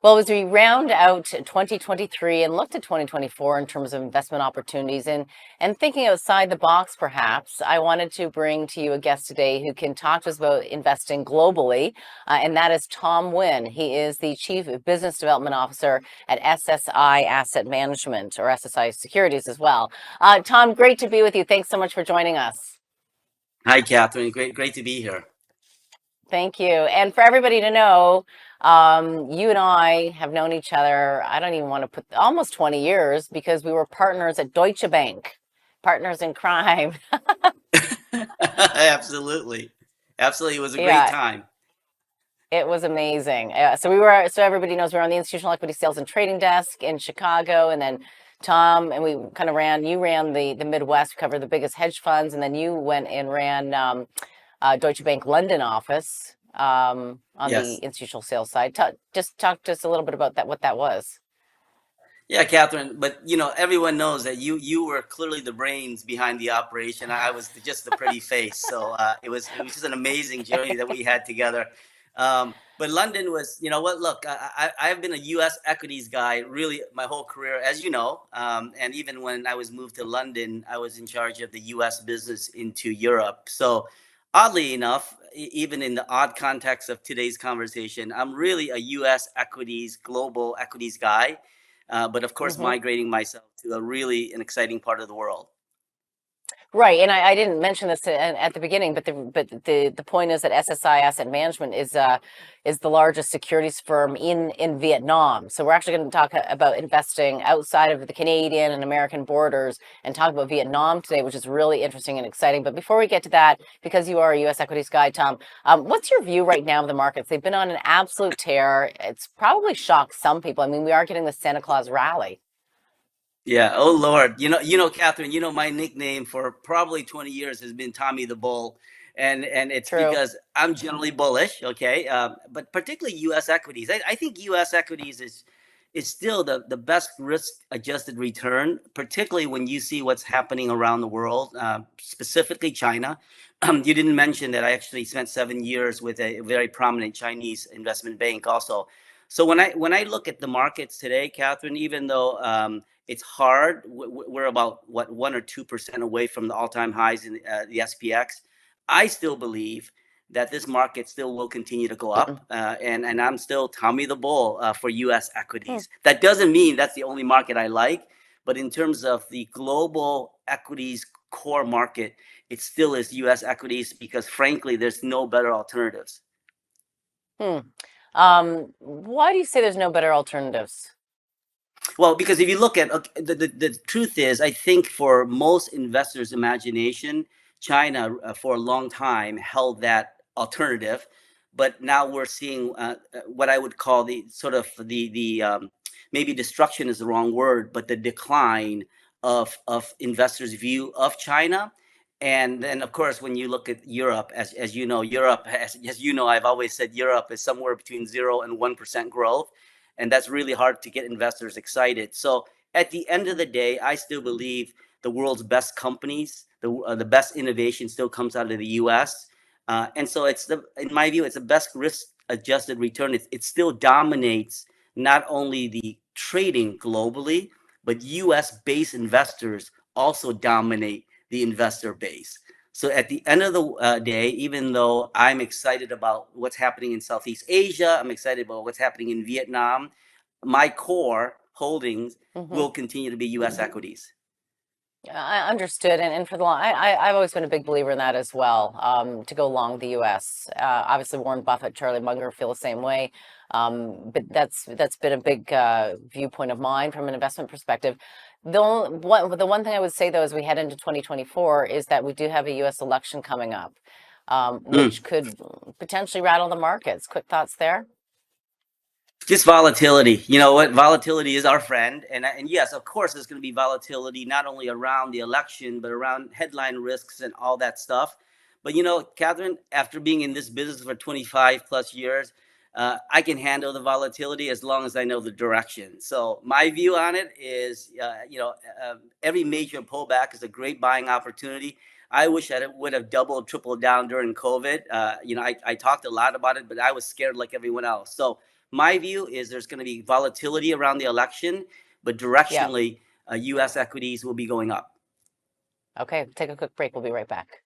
Well, as we round out 2023 and look to 2024 in terms of investment opportunities and thinking outside the box, perhaps, I wanted to bring to you a guest today who can talk to us about investing globally, and that is Tom Nguyen. He is the Chief Business Development Officer at SSi Asset Management, or SSi Securities as well. Tom, great to be with you. Thanks so much for joining us. Hi, Catherine. Great to be here. Thank you. And for everybody to know, you and I have known each other, I don't even want to put almost 20 years because we were partners at Deutsche Bank, partners in crime. Absolutely. Absolutely. It was a great Yeah, time. it was amazing. So everybody knows we were on the institutional equity sales and trading desk in Chicago. And then Tom, and we kind of you ran the Midwest, covered the biggest hedge funds. And then you went and ran Deutsche Bank London office on the Yes. institutional sales side. Just talk to us a little bit about that, what that was. Yeah, Catherine. But everyone knows that you were clearly the brains behind the operation. I was just the pretty face. So it was just an amazing journey that we had together. But London was, you know what? Look, I've been a U.S. equities guy really my whole career, as you know. And even when I was moved to London, I was in charge of the U.S. business into Europe. So oddly enough, even in the odd context of today's conversation, I'm really a U.S. equities, global equities guy. But of course, Hmm. migrating myself to a really an exciting part of the world. Right, and I didn't mention this at the beginning, but the point is that SSI Asset Management is the largest securities firm in Vietnam. So we're actually going to talk about investing outside of the Canadian and American borders and talk about Vietnam today, which is really interesting and exciting. But before we get to that, because you are a U.S. equities guy, Tom, what's your view right now of the markets? They've been on an absolute tear. It's probably shocked some people. I mean, we are getting the Santa Claus rally. Yeah. Oh Lord. Catherine. My nickname for probably 20 years has been Tommy the Bull, and it's True. because I'm generally bullish. Okay. But particularly U.S. equities. I think U.S. equities is still the best risk adjusted return, particularly when you see what's happening around the world, specifically China. You didn't mention that I actually spent 7 years with a very prominent Chinese investment bank also. So when I look at the markets today, Catherine, even though it's hard. We're about what 1 or 2% away from the all-time highs in the SPX. I still believe that this market still will continue to go up, and I'm still Tommy the Bull for U.S. Hmm. equities. That doesn't mean that's the only market I like, but in terms of the global equities core market, it still is U.S. equities because frankly, there's no better alternatives. Hmm. Why do you say there's no better alternatives? Well, because if you look at the truth is, I think for most investors' imagination, China for a long time held that alternative, but now we're seeing what I would call the sort of the maybe destruction is the wrong word, but the decline of investors' view of China. And then, of course, when you look at Europe, as you know, Europe, as you know, I've always said Europe is somewhere between 0 and 1% growth, and that's really hard to get investors excited. So at the end of the day, I still believe the world's best companies, the best innovation still comes out of the U.S. And so in my view, it's the best risk-adjusted return. It still dominates not only the trading globally, but U.S.-based investors also dominate the investor base. So at the end of the day, even though I'm excited about what's happening in Southeast Asia, I'm excited about what's happening in Vietnam, my core holdings Hmm. will continue to be U.S. equities. I understood, and for the long, I've always been a big believer in that as well. To go long the U.S. Obviously, Warren Buffett, Charlie Munger feel the same way. But that's been a big viewpoint of mine from an investment perspective. The one thing I would say though, as we head into 2024, is that we do have a U.S. election coming up, Mm. which could potentially rattle the markets. Quick thoughts there. Just volatility. You know what? Volatility is our friend, and yes, of course, there's going to be volatility not only around the election but around headline risks and all that stuff. But Catherine, after being in this business for 25 plus years, I can handle the volatility as long as I know the direction. So my view on it is, every major pullback is a great buying opportunity. I wish I would have doubled, tripled down during COVID. I talked a lot about it, but I was scared like everyone else. So my view is there's going to be volatility around the election, but Yeah. directionally, U.S. equities will be going up. Okay, take a quick break. We'll be right back.